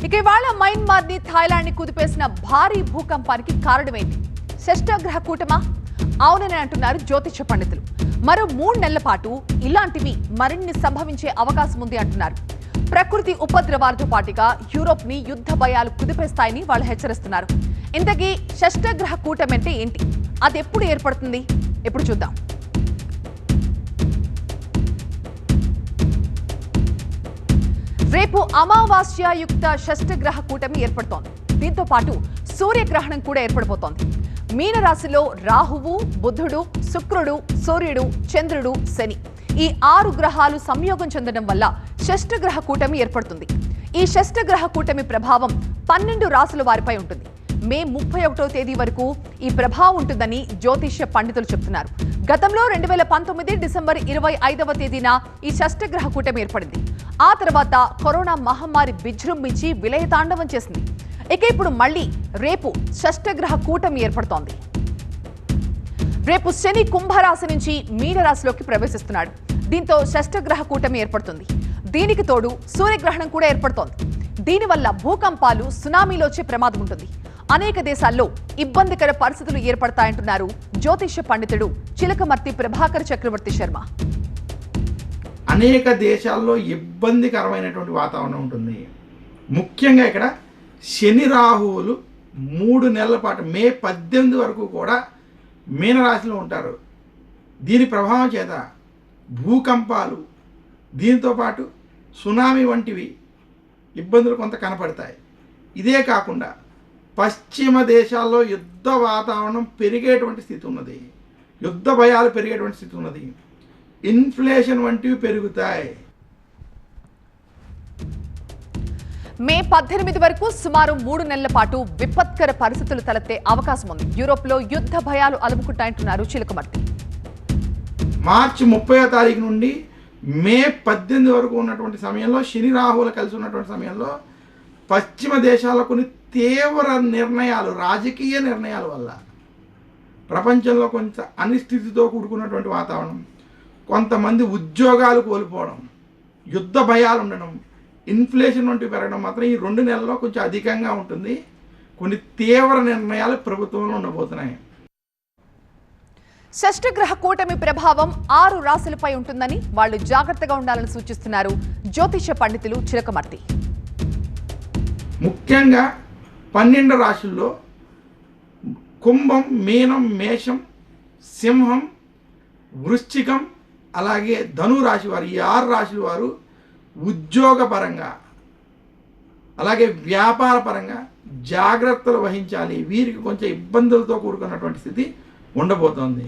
ఇక ఇవాళ మయన్మార్ ని థాయిలాండ్ ని కుదిపేసిన భారీ భూకంపానికి కారణమేంటి? షష్ఠగ్రహ కూటమా? అవునని అంటున్నారు జ్యోతిష పండితులు. మరో 3 నెలల పాటు ఇలాంటివి మరిన్ని సంభవించే అవకాశం ఉంది అంటున్నారు. ప్రకృతి ఉపద్రవాలతో పాటుగా యూరోప్ ని యుద్ధ భయాలు కుదిపేస్తాయని వాళ్ళు హెచ్చరిస్తున్నారు. ఇంతకీ షష్ఠగ్రహ కూటమి అంటే ఏంటి? అది ఎప్పుడు ఏర్పడుతుంది? ఎప్పుడు చూద్దాం. రేపు అమావాస్యాయుక్త షష్ఠగ్రహ కూటమి ఏర్పడుతోంది. దీంతో పాటు సూర్యగ్రహణం కూడా ఏర్పడబోతోంది. మీనరాశిలో రాహువు, బుధుడు, శుక్రుడు, సూర్యుడు, చంద్రుడు, శని ఈ 6 గ్రహాలు సంయోగం చెందడం వల్ల షష్ఠగ్రహ కూటమి ఏర్పడుతుంది. ఈ షష్ఠగ్రహ కూటమి ప్రభావం 12 రాశుల వారిపై ఉంటుంది. మే 31వ తేదీ వరకు ఈ ప్రభావం ఉంటుందని జ్యోతిష్య పండితులు చెబుతున్నారు. గతంలో 2019 డిసెంబర్ 25వ తేదీన ఈ షష్ఠగ్రహ కూటమి ఏర్పడింది. ఆ తర్వాత కరోనా మహమ్మారి విజృంభించి విలయతాండవం చేసింది. ఇక ఇప్పుడు మళ్ళీ రేపు షష్ఠగ్రహ కూటమి ఏర్పడుతోంది. రేపు శని కుంభరాశి నుంచి మీనరాశిలోకి ప్రవేశిస్తున్నాడు. దీంతో షష్ఠగ్రహ కూటమి ఏర్పడుతుంది. దీనికి తోడు సూర్యగ్రహణం కూడా ఏర్పడుతోంది. దీనివల్ల భూకంపాలు, సునామీలో వచ్చే ప్రమాదం ఉంటుంది. అనేక దేశాల్లో ఇబ్బందికర పరిస్థితులు ఏర్పడతాయంటున్నారు జ్యోతిష్య పండితుడు చిలకమర్తి ప్రభాకర్ చక్రవర్తి శర్మ. అనేక దేశాల్లో ఇబ్బందికరమైనటువంటి వాతావరణం ఉంటుంది. ముఖ్యంగా ఇక్కడ శని రాహువులు 3 నెలల పాటు మే 18 వరకు కూడా మీనరాశిలో ఉంటారు. దీని ప్రభావం చేత భూకంపాలు, దీంతో పాటు సునామీ వంటివి ఇబ్బందులు కొంత కనపడతాయి. ఇదే కాకుండా పశ్చిమ దేశాల్లో యుద్ధ వాతావరణం పెరిగేటువంటి స్థితి ఉన్నది. యుద్ధ భయాలు పెరిగేటువంటి స్థితి ఉన్నది. ఇన్ఫ్లేషన్ వంటివి పెరుగుతాయి. మే 18 వరకు సుమారు 3 నెలల పాటు విపత్కర పరిస్థితులు తలెత్తే అవకాశం ఉంది. యూరోప్లో యుద్ధ భయాలు అలుముకుంటాయంటున్నారు చిలకమర్తి. మార్చి 30వ తారీఖు నుండి మే 18 వరకు ఉన్నటువంటి సమయంలో శని రాహువులు కలిసి ఉన్నటువంటి సమయంలో పశ్చిమ దేశాల్లో కొన్ని తీవ్ర నిర్ణయాలు, రాజకీయ నిర్ణయాల వల్ల ప్రపంచంలో కొంత అనిశ్చితితో కూడుకున్నటువంటి వాతావరణం, కొంతమంది ఉద్యోగాలు కోల్పోవడం, యుద్ధ భయాలు ఉండడం, ఇన్ఫ్లేషన్ వంటివి పెరగడం మాత్రం ఈ 2 నెలల్లో కొంచెం అధికంగా ఉంటుంది. కొన్ని తీవ్ర నిర్ణయాలు ప్రభుత్వంలో ఉండబోతున్నాయి. షష్ఠగ్రహ కూటమి ప్రభావం 6 రాశులపై ఉంటుందని వాళ్ళు జాగ్రత్తగా ఉండాలని సూచిస్తున్నారు జ్యోతిష పండితులు చిలకమర్తి. ముఖ్యంగా 12 రాశుల్లో కుంభం, మీనం, మేషం, సింహం, వృశ్చికం, అలాగే ధను రాశి వారు, ఈ 6 రాశుల వారు ఉద్యోగపరంగా అలాగే వ్యాపార పరంగా జాగ్రత్తలు వహించాలి. వీరికి కొంచెం ఇబ్బందులతో కూడుకున్నటువంటి స్థితి ఉండబోతోంది.